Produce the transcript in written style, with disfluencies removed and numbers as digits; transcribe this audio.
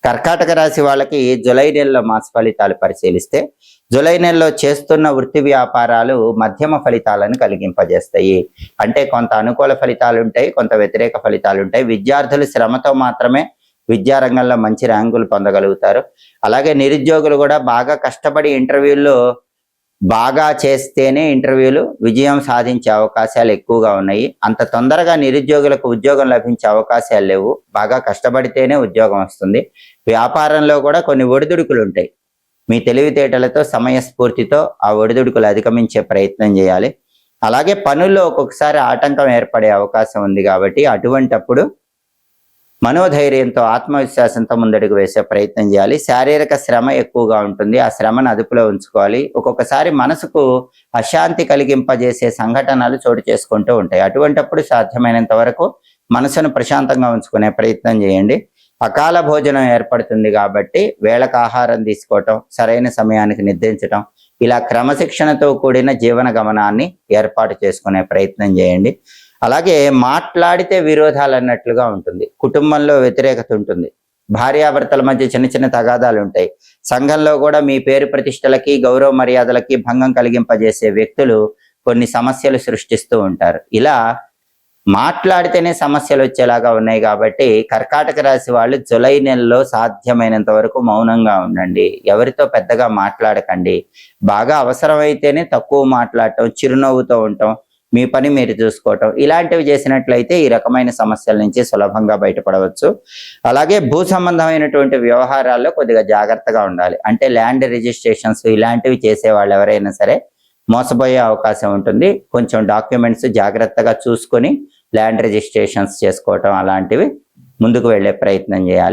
కర్కాటక రాశి వాళ్ళకి జూలై నెలలో మాస ఫలితాలు పరిశీలిస్తే జూలై నెలలో చేస్తున్న వృత్తి వ్యాపారాలు మధ్యమ ఫలితాలను కలిగింపజేస్తాయి. అంటే కొంత అనుకూల ఫలితాలు ఉంటాయి, కొంత వ్యతిరేక ఫలితాలు ఉంటాయి. విద్యార్థులు శ్రమతో మాత్రమే విద్యారంగంలో మంచి ర్యాంకులు పొందగలుగుతారు. అలాగే నిరుద్యోగులు కూడా బాగా కష్టపడి ఇంటర్వ్యూల్లో బాగా చేస్తేనే ఇంటర్వ్యూలు విజయం సాధించే అవకాశాలు ఎక్కువగా ఉన్నాయి. అంత తొందరగా నిరుద్యోగులకు ఉద్యోగం లభించే అవకాశాలు లేవు. బాగా కష్టపడితేనే ఉద్యోగం వస్తుంది. వ్యాపారంలో కూడా కొన్ని ఒడిదుడుకులు ఉంటాయి. మీ తెలివితేటలతో సమయస్ఫూర్తితో ఆ ఒడిదుడుకులు అధిగమించే ప్రయత్నం చేయాలి. అలాగే పనుల్లో ఒక్కొక్కసారి ఆటంకం ఏర్పడే అవకాశం ఉంది కాబట్టి అటువంటప్పుడు మనోధైర్యంతో ఆత్మవిశ్వాసంతో ముందడుగు వేసే ప్రయత్నం చేయాలి. శారీరక శ్రమ ఎక్కువగా ఉంటుంది, ఆ శ్రమను అదుపులో ఉంచుకోవాలి. ఒక్కొక్కసారి మనసుకు అశాంతి కలిగింపజేసే సంఘటనలు చోటు చేసుకుంటూ ఉంటాయి. అటువంటప్పుడు సాధ్యమైనంత వరకు మనసును ప్రశాంతంగా ఉంచుకునే ప్రయత్నం చేయండి. అకాల భోజనం ఏర్పడుతుంది కాబట్టి వేళకు ఆహారం తీసుకోవటం, సరైన సమయానికి నిద్రించటం, ఇలా క్రమశిక్షణతో కూడిన జీవన గమనాన్ని ఏర్పాటు చేసుకునే ప్రయత్నం చేయండి. అలాగే మాట్లాడితే విరోధాలు అన్నట్లుగా ఉంటుంది. కుటుంబంలో వ్యతిరేకత ఉంటుంది. భార్యాభర్తల మధ్య చిన్న చిన్న తగాదాలు ఉంటాయి. సంఘంలో కూడా మీ పేరు ప్రతిష్టలకి గౌరవ మర్యాదలకి భంగం కలిగింపజేసే వ్యక్తులు కొన్ని సమస్యలు సృష్టిస్తూ ఉంటారు. ఇలా మాట్లాడితేనే సమస్యలు వచ్చేలాగా ఉన్నాయి కాబట్టి కర్కాటక రాశి వాళ్ళు జూలై నెలలో సాధ్యమైనంత వరకు మౌనంగా ఉండండి. ఎవరితో పెద్దగా మాట్లాడకండి. బాగా అవసరమైతేనే తక్కువ మాట్లాడటం, చిరునవ్వుతో ఉండటం, మీ పని మీరు చూసుకోవటం, ఇలాంటివి చేసినట్లయితే ఈ రకమైన సమస్యల నుంచి సులభంగా బయటపడవచ్చు. అలాగే భూ సంబంధమైనటువంటి వ్యవహారాల్లో కొద్దిగా జాగ్రత్తగా ఉండాలి. అంటే ల్యాండ్ రిజిస్ట్రేషన్స్ ఇలాంటివి చేసే వాళ్ళు ఎవరైనా సరే మోసపోయే అవకాశం ఉంటుంది. కొంచెం డాక్యుమెంట్స్ జాగ్రత్తగా చూసుకొని ల్యాండ్ రిజిస్ట్రేషన్స్ చేసుకోవటం అలాంటివి ముందుకు వెళ్ళే ప్రయత్నం చేయాలి.